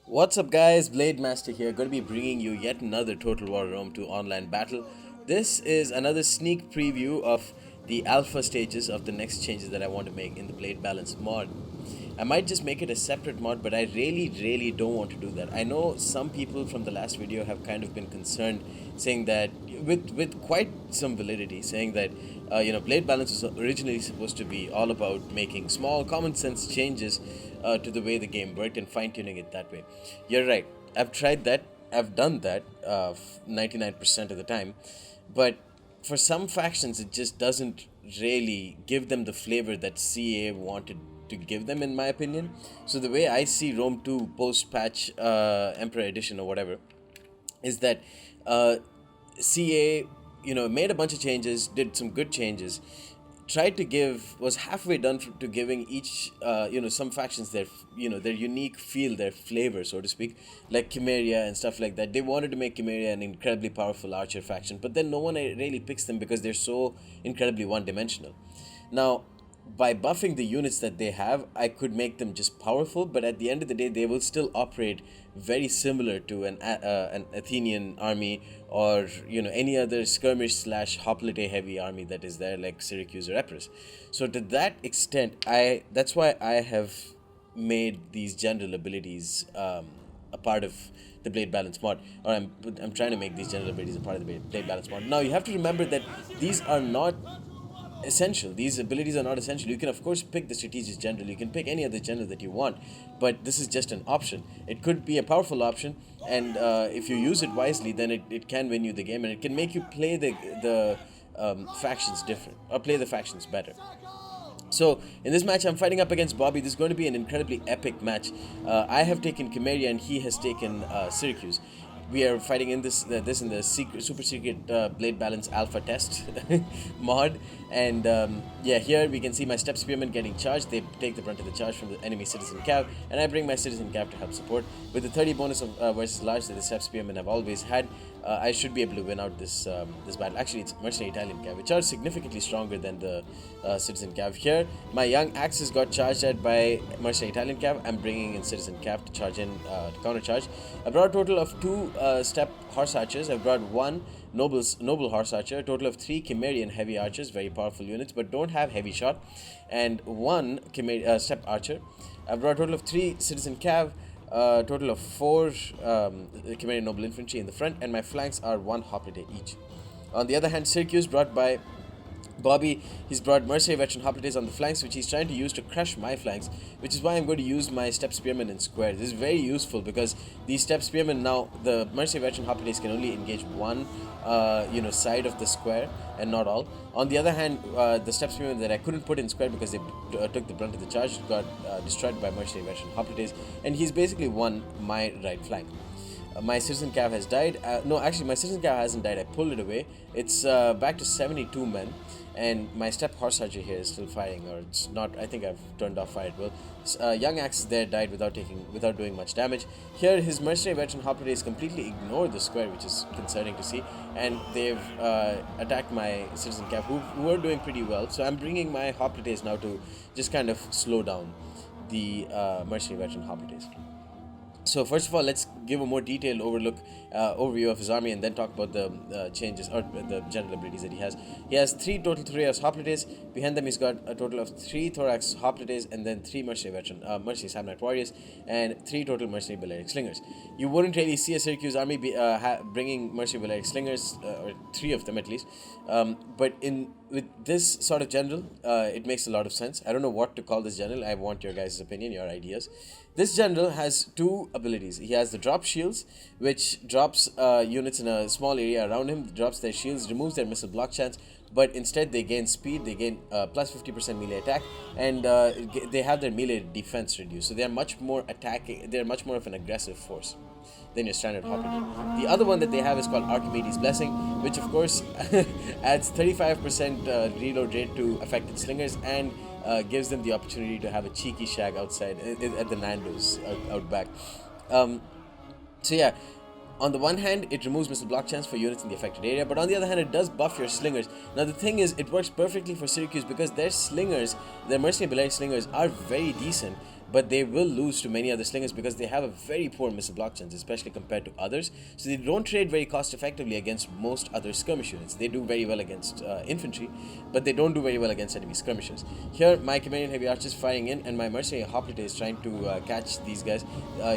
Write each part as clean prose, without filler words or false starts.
What's up, guys? Blade Master here, going to be bringing you yet another Total War Rome 2 online battle. This is another sneak preview of the alpha stages of the next changes that I want to make in the Blade Balance mod. I might just make it a separate mod, but I really don't want to do that. I know some people from the last video have kind of been concerned, saying that with quite some validity, saying that Blade Balance was originally supposed to be all about making small common sense changes to the way the game worked and fine tuning it that way. You're right. I've tried that. I've done that 99% of the time, but for some factions it just doesn't really give them the flavor that CA wanted to give them, in my opinion. So the way I see Rome 2 post patch Emperor Edition or whatever is that CA made a bunch of changes, did some good changes, tried to give, was halfway done to giving each some factions their unique feel, their flavor, so to speak, like Cimmeria and stuff like that. They wanted to make Cimmeria an incredibly powerful archer faction, but then no one really picks them because they're so incredibly one-dimensional. Now, by buffing the units that they have, I could make them just powerful, but at the end of the day, they will still operate very similar to an Athenian army, or any other skirmish slash hoplite heavy army that is there, like Syracuse or Epirus. So to that extent, that's why I have made these general abilities a part of the Blade Balance mod, or I'm trying to make these general abilities a part of the Blade Balance mod. Now you have to remember that these are not essential. These abilities are not essential. You can of course pick the strategist general, you can pick any other general that you want, but this is just an option. It could be a powerful option, and if you use it wisely, then it can win you the game, and it can make you play the factions different, or play the factions better. So in this match, I'm fighting up against Bobby. This is going to be an incredibly epic match. I have taken Cimmeria and he has taken Syracuse. We are fighting in this in the super secret Blade Balance Alpha test mod, and yeah, here we can see my Step Spearmen getting charged. They take the brunt of the charge from the enemy Citizen Cav, and I bring my Citizen Cav to help support. With the 30 bonus of versus large that the Step Spearmen have always had, I should be able to win out this battle. Actually, it's Mercenary Italian Cav, which are significantly stronger than the Citizen Cav. Here, my young axes got charged at by Mercenary Italian Cav. I'm bringing in Citizen Cav to charge in, to counter charge. I brought a total of 2 Step Horse Archers. I brought 1 Noble Horse Archer, a total of 3 Cimmerian Heavy Archers, very powerful units, but don't have heavy shot, and 1 Step Archer. I brought a total of 3 Citizen Cav, total of 4 Cimmerian Noble Infantry in the front, and my flanks are 1 hoplite each. On the other hand, Syracuse, brought by Bobby, he's brought Mercenary Veteran Hoplites on the flanks, which he's trying to use to crush my flanks, which is why I'm going to use my Step Spearmen in square. This is very useful because these Step Spearmen, now the Mercenary Veteran Hoplites can only engage one side of the square and not all. On the other hand, the Step Spearmen that I couldn't put in square because they took the brunt of the charge got destroyed by Mercenary Veteran Hoplites, and he's basically won my right flank. My Citizen Cav has died. No, actually, my Citizen Cav hasn't died. I pulled it away. It's back to 72 men, and my Step Horse Archer here is still firing, or it's not. I think I've turned off fire. Well, young Axe there died without doing much damage. Here, his Mercenary Veteran Hoplites completely ignored the square, which is concerning to see, and they've attacked my Citizen Cav, who are doing pretty well. So I'm bringing my Hoplites now to just kind of slow down the Mercenary Veteran Hoplites. So first of all, let's give a more detailed overview of his army, and then talk about the changes or the general abilities that he has. He has 3 total Thorax Hoplites. Behind them, he's got a total of 3 Thorax Hoplites, and then 3 Mercenary Samnite Warriors, and 3 total Mercenary Balearic Slingers. You wouldn't really see a Syracuse army bringing Mercenary Balearic Slingers, or 3 of them at least. But with this sort of general, it makes a lot of sense. I don't know what to call this general. I want your guys' opinion, your ideas. This general has 2 abilities. He has the drop shields, which drops units in a small area around him, drops their shields, removes their missile block chance, but instead they gain speed, they gain plus 50% melee attack, and they have their melee defense reduced. So they're much more attacking, they're much more of an aggressive force than your standard hoplite. The other one that they have is called Archimedes' Blessing, which of course adds 35% reload rate to affected slingers, and gives them the opportunity to have a cheeky shag outside at the Nando's out back. So yeah, on the one hand, it removes missile block chance for units in the affected area, but on the other hand, it does buff your slingers. Now the thing is, it works perfectly for Syracuse because their slingers, their Mercenary Balearic Slingers, are very decent, but they will lose to many other slingers because they have a very poor missile block chance, especially compared to others. So they don't trade very cost effectively against most other skirmish units. They do very well against infantry, but they don't do very well against enemy skirmishers. Here, my Cimmerian heavy archers firing in, and my mercenary hoplite is trying to catch these guys.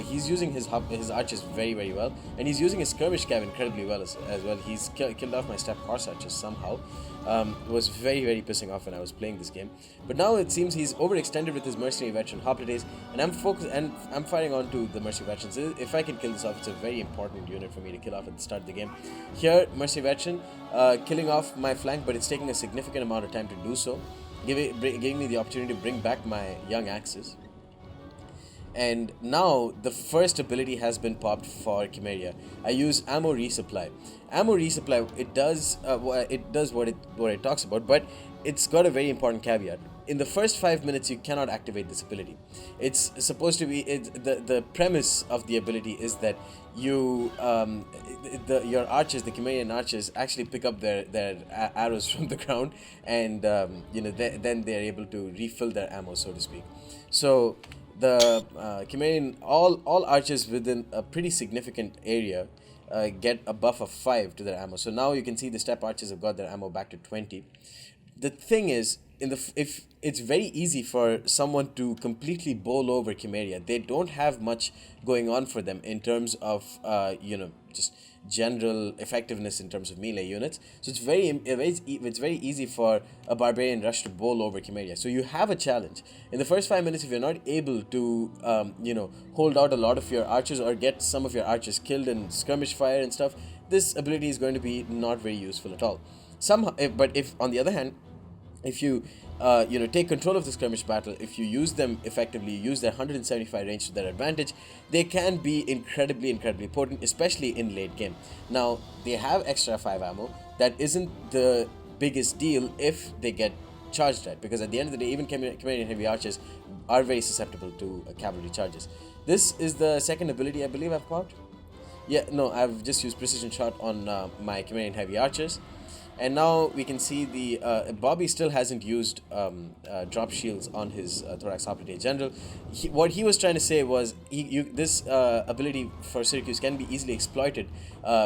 He's using his archers very well, and he's using his skirmish cav incredibly well as well. He's killed off my steppe horse archers somehow. It was very pissing off when I was playing this game. But now it seems he's overextended with his mercenary veteran hoplites, and I'm firing onto the mercenary veterans. If I can kill this off, it's a very important unit for me to kill off at the start of the game. Here, mercenary veteran killing off my flank, but it's taking a significant amount of time to do so, giving me the opportunity to bring back my young axes. And now the first ability has been popped for Cimmeria. I use ammo resupply. Ammo resupply, it does what it talks about, but it's got a very important caveat. In the first 5 minutes, you cannot activate this ability. It's supposed to be the premise of the ability is that your archers, the Cimmerian archers, actually pick up their arrows from the ground, and then they are able to refill their ammo, so to speak. So the Cimmerian, all archers within a pretty significant area get a buff of 5 to their ammo. So now you can see the steppe archers have got their ammo back to 20. The thing is, if it's very easy for someone to completely bowl over Cimmeria. They don't have much going on for them in terms of just general effectiveness in terms of melee units. So it's very easy for a barbarian rush to bowl over Cimmeria. So you have a challenge in the first 5 minutes. If you're not able to hold out a lot of your archers or get some of your archers killed in skirmish fire and stuff, this ability is going to be not very useful at all. But if on the other hand, if you take control of the skirmish battle, if you use them effectively, use their 175 range to their advantage, they can be incredibly potent, especially in late game. Now, they have extra 5 ammo. That isn't the biggest deal if they get charged at, because at the end of the day, even Cimmerian heavy archers are very susceptible to cavalry charges. This is the second ability I believe I've popped. Yeah, no, I've just used precision shot on my Cimmerian heavy archers. And now we can see the Bobby still hasn't used drop shields on his thorax hoplite general. What he was trying to say was this ability for Syracuse can be easily exploited.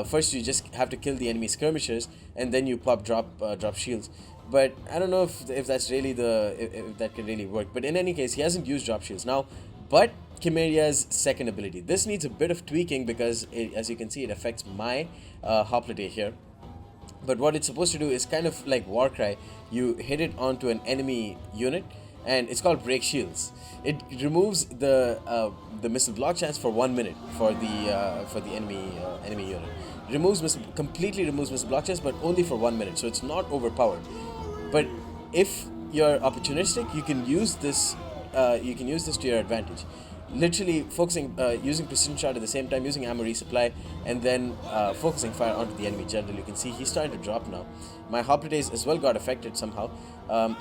First, you just have to kill the enemy skirmishers, and then you pop drop shields. But I don't know if that's really if that can really work. But in any case, he hasn't used drop shields now. But Cimmeria's second ability, this needs a bit of tweaking because as you can see, it affects my hoplite here. But what it's supposed to do is kind of like Warcry. You hit it onto an enemy unit, and it's called break shields. It removes the missile block chance for 1 minute for the enemy unit. Completely removes missile block chance, but only for 1 minute. So it's not overpowered. But if you're opportunistic, you can use this. You can use this to your advantage. Literally focusing, using precision shot at the same time, using ammo resupply, and then focusing fire onto the enemy general. You can see he's starting to drop now. My hoplites as well got affected somehow.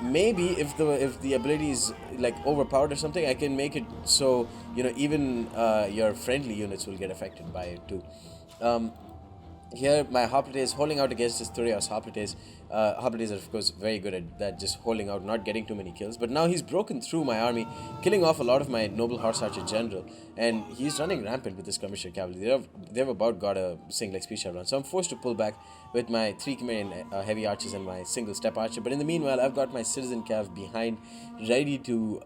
Maybe if the ability is like overpowered or something, I can make it so even your friendly units will get affected by it too. Here, my hoplite is holding out against his Thurios hoplites. Hoplites are, of course, very good at that, just holding out, not getting too many kills. But now he's broken through my army, killing off a lot of my noble horse archer general. And he's running rampant with the skirmisher cavalry. They've about got a single XP shot run. So I'm forced to pull back with my 3 Cimmerian heavy archers and my single steppe archer. But in the meanwhile, I've got my citizen cav behind, ready to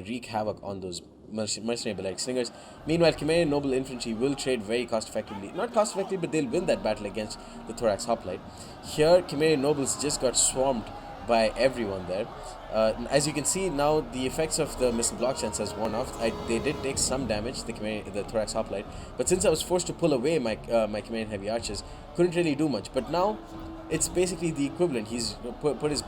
wreak havoc on those mercenary balearic slingers. Meanwhile, Cimmerian noble infantry will trade very cost effectively. Not cost effectively, but they'll win that battle against the thorax hoplite. Here, Cimmerian nobles just got swarmed by everyone there. As you can see now, the effects of the missile block chance has worn off. They did take some damage, the thorax hoplite, but since I was forced to pull away my Cimmerian heavy archers, couldn't really do much. But now it's basically the equivalent. He's put his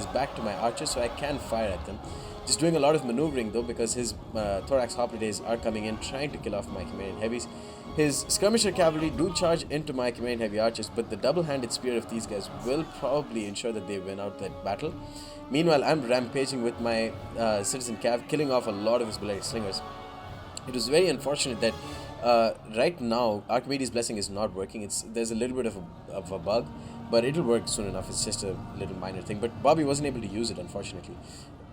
back to my archers, so I can fire at them. Just doing a lot of maneuvering though, because his thorax hoplites are coming in trying to kill off my Cimmerian heavies. His skirmisher cavalry do charge into my Cimmerian heavy archers, but the double-handed spear of these guys will probably ensure that they win out that battle. Meanwhile, I'm rampaging with my citizen cav, killing off a lot of his balearic slingers. It was very unfortunate that right now Archimedes' blessing is not working. There's a little bit of a bug, but it'll work soon enough. It's just a little minor thing. But Bobby wasn't able to use it, unfortunately.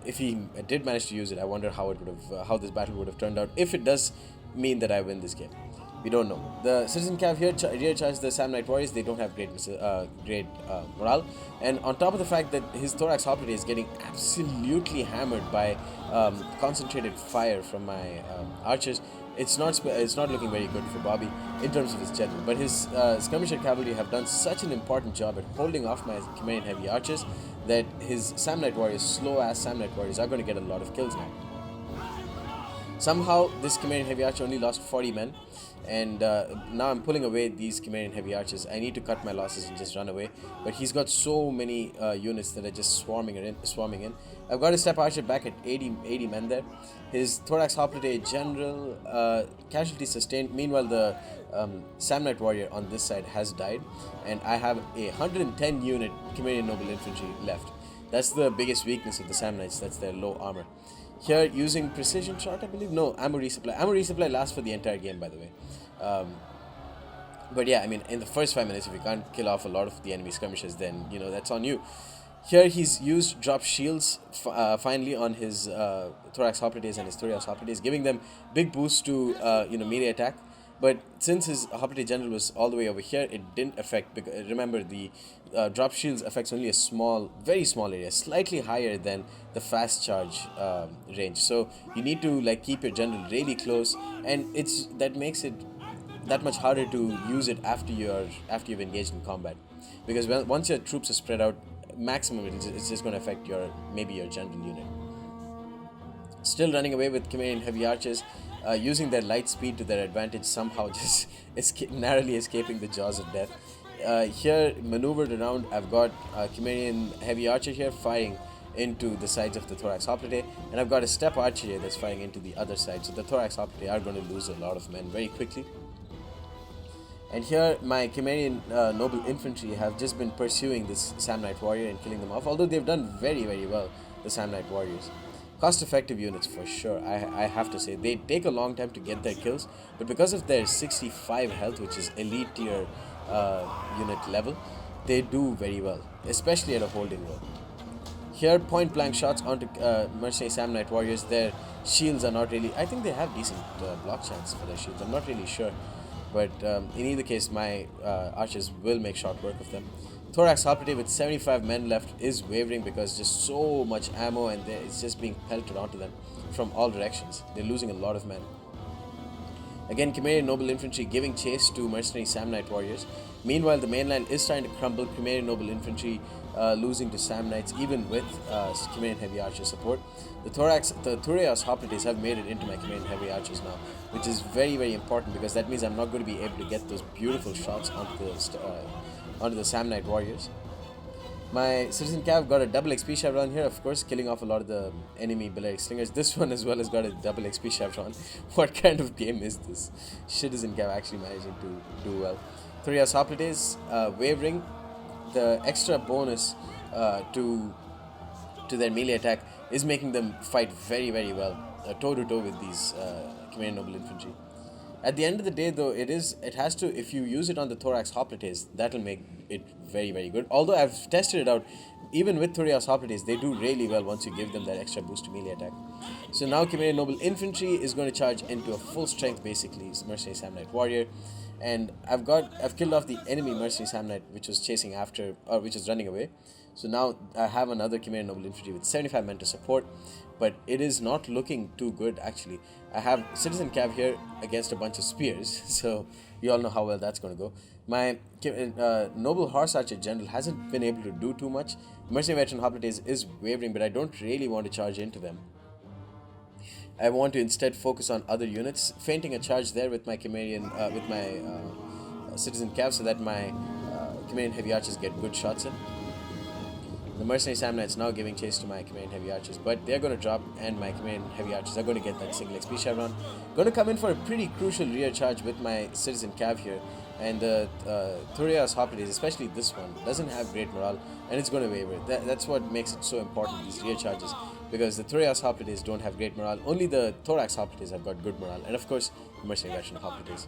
if he did manage to use it, I wonder how it would have, how this battle would have turned out. If it does mean that I win this game, we don't know. The Citizen Cav here rear charge the Sam Knight Warriors. They don't have great morale, and on top of the fact that his Thorax Hoplite is getting absolutely hammered by concentrated fire from my archers, it's not looking very good for Bobby in terms of his general. But his skirmisher cavalry have done such an important job at holding off my Cimmerian heavy archers that his Sam Knight Warriors, slow ass Sam Knight Warriors, are going to get a lot of kills now. Somehow this Cimmerian heavy archer only lost 40 men, and now I'm pulling away these Cimmerian heavy archers. I need to cut my losses and just run away, but he's got so many units that are just swarming in. I've got a step archer back at 80 men there. His Thorax Hoplite general casualty sustained. Meanwhile, the Sam Knight warrior on this side has died, and I have a 110 unit Cimmerian noble infantry left. That's the biggest weakness of the Sam Knights. That's their low armor. Here, using precision shot, I believe. No, ammo resupply. Ammo resupply lasts for the entire game, by the way. But yeah, I mean, in the first 5 minutes, if you can't kill off a lot of the enemy skirmishers, then, you know, that's on you. Here, he's used drop shields finally on his Thorax Hoplites and his Thorax Hoplites, giving them big boosts to, melee attack. But since his Hoplite general was all the way over here, it didn't affect, because remember, the drop shields affects only a small, very small area, slightly higher than the fast charge range. So you need to like keep your general really close, and that makes it that much harder to use it after you've engaged in combat, because once your troops are spread out, maximum it's just going to affect maybe your general unit. Still running away with Cimmerian heavy archers, using their light speed to their advantage, somehow just narrowly escaping the jaws of death. Here, maneuvered around, I've got Cimmerian heavy archer here firing into the sides of the Thorax Hoplite, and I've got a step archer here that's firing into the other side. So the Thorax Hoplite are going to lose a lot of men very quickly. And here, my Cimmerian noble infantry have just been pursuing this Sam Knight warrior and killing them off, although they've done very, very well, the Sam Knight warriors. Cost-effective units for sure, I have to say. They take a long time to get their kills, but because of their 65 health, which is elite tier unit level, they do very well, especially at a holding role. Here, point-blank shots onto Mercenary Sam Knight warriors. Their shields are not really... I think they have decent block chance for their shields. I'm not really sure. But in either case, my archers will make short work of them. Thorax Hoplite with 75 men left is wavering because just so much ammo, and it's just being pelted onto them from all directions. They're losing a lot of men. Again, Cimmerian noble infantry giving chase to mercenary Sam Knight warriors. Meanwhile, the mainline is starting to crumble. Cimmerian noble infantry losing to Sam Knights, even with Cimmerian heavy archer support. The Thorax Hoplites have made it into my Cimmerian heavy archers now, which is very, very important, because that means I'm not going to be able to get those beautiful shots onto the Sam Knight warriors. My Citizen Cav got a double XP chevron here, of course, killing off a lot of the enemy Balearic Slingers. This one as well has got a double XP chevron. What kind of game is this? Citizen Cav actually managing to do well. Thorax Hoplites wavering. The extra bonus to their melee attack is making them fight very, very well, toe to toe with these Cimmerian noble infantry. At the end of the day, though, it has to, if you use it on the Thorax Hoplites, that'll make it very, very good. Although I've tested it out, even with Thorax Hoplites, they do really well once you give them that extra boost to melee attack. So now Cimmerian noble infantry is going to charge into a full strength, basically, mercenary Sam Knight warrior. And I've killed off the enemy mercenary Sam Knight, which was chasing after, or which was running away. So now I have another Cimmerian noble infantry with 75 men to support, but it is not looking too good, actually. I have Citizen Cav here against a bunch of spears, so you all know how well that's going to go. My noble horse archer general hasn't been able to do too much. Mercenary veteran Hoplites is wavering, but I don't really want to charge into them. I want to instead focus on other units, feinting a charge there with my Cimmerian, Citizen Cav, so that my Cimmerian heavy archers get good shots in. The mercenary Sam Knights now giving chase to my Cimmerian heavy archers, but they're going to drop, and my Cimmerian heavy archers are going to get that single XP chevron. Going to come in for a pretty crucial rear charge with my Citizen Cav here, and the Thorax Hoplites, especially this one, doesn't have great morale, and it's going to waver. That's what makes it so important, these rear charges, because the Thorax Hoplites don't have great morale. Only the Thorax Hoplites have got good morale, and of course, the mercenary veteran Hoplites.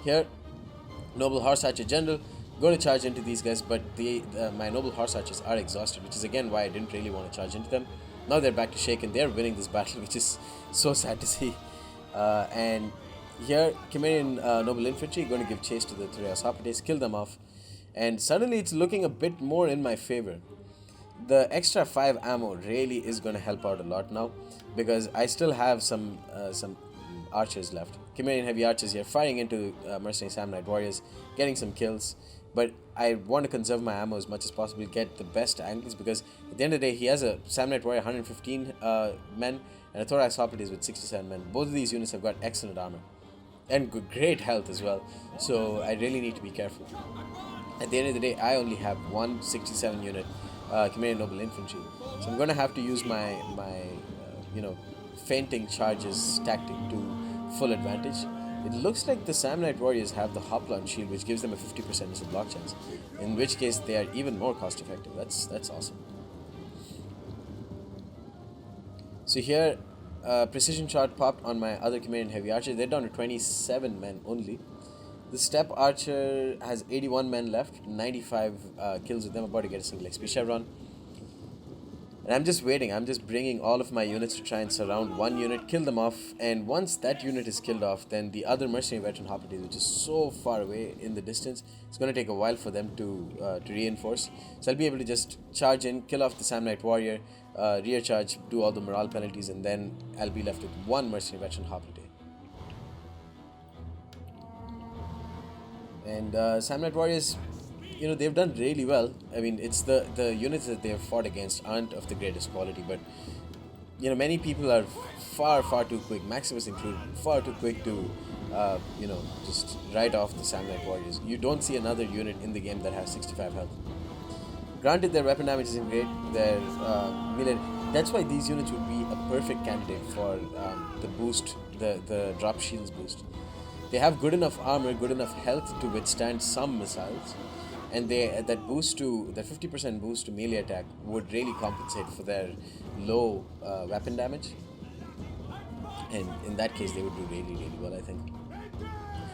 Here, noble horse archer general going to charge into these guys, but my noble horse archers are exhausted, which is again why I didn't really want to charge into them. Now they're back to shaken. They're winning this battle, which is so sad to see. And here, Cimmerian noble infantry going to give chase to the Theriasopites, kill them off, and suddenly it's looking a bit more in my favor. The extra 5 ammo really is going to help out a lot now, because I still have some archers left. Cimmerian heavy archers here firing into mercenary Samnite warriors, getting some kills. But I want to conserve my ammo as much as possible, get the best angles, because at the end of the day, he has a Samnite warrior 115 men and a Thoraxopides with 67 men. Both of these units have got excellent armor and great health as well, so I really need to be careful. At the end of the day, I only have one 67 unit Cimmerian noble infantry, so I'm going to have to use my fainting charges tactic to full advantage. It looks like the Samnite warriors have the Hoplon shield, which gives them a 50% missile block chance, in which case they are even more cost effective. That's awesome. So here, precision shot popped on my other Cimmerian heavy archer. They're down to 27 men only. The step archer has 81 men left, 95 kills with them, about to get a single XP chevron. And I'm just waiting. I'm just bringing all of my units to try and surround one unit, kill them off, and once that unit is killed off, then the other mercenary veteran Hoplites, which is so far away in the distance, it's going to take a while for them to reinforce. So I'll be able to just charge in, kill off the Samnite warrior, rear charge, do all the morale penalties, and then I'll be left with one mercenary veteran Hoplite. And Samnite warriors, they've done really well. I mean, it's the units that they've fought against aren't of the greatest quality, but many people are far too quick, Maximus included, far too quick to just write off the Samnite warriors. You don't see another unit in the game that has 65 health. Granted, their weapon damage isn't great, their melee, that's why these units would be a perfect candidate for the boost, the drop shields boost. They have good enough armor, good enough health to withstand some missiles, and that 50% boost to melee attack would really compensate for their low weapon damage, and in that case they would do really well, I think.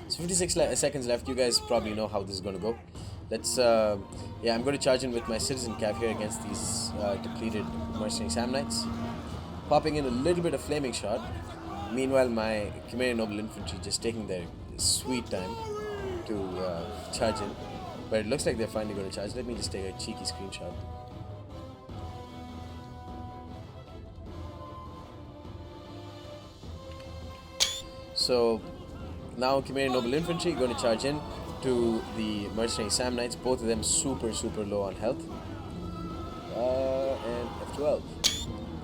So 56 seconds left. You guys probably know how this is going to go. Let's I'm going to charge in with my citizen cav here against these depleted mercenary Samnites, popping in a little bit of flaming shot. Meanwhile, my Cimmerian noble infantry just taking their sweet time to charge in. But it looks like they're finally going to charge. Let me just take a cheeky screenshot. So now Cimmerian noble infantry going to charge in to the mercenary Samnites. Both of them super low on health. And F12.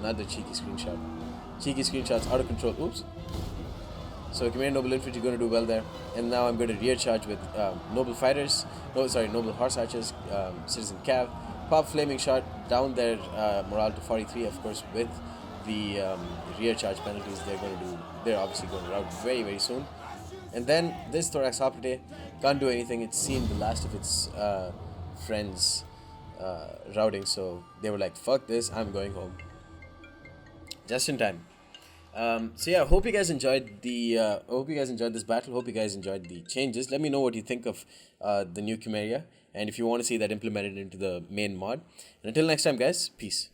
Another cheeky screenshot. Cheeky screenshots out of control. Oops. So Cimmerian noble infantry going to do well there. And now I'm going to rear charge with noble horse archers, citizen cav. Pop flaming shot down their morale to 43, of course, with the rear charge penalties they're obviously going to rout very soon. And then this Thoraxoplite can't do anything. It's seen the last of its friends routing, so they were like, fuck this, I'm going home. Just in time. So yeah, hope you guys enjoyed this battle. Hope you guys enjoyed the changes. Let me know what you think of the new Cimmeria, and if you want to see that implemented into the main mod. And until next time, guys, peace.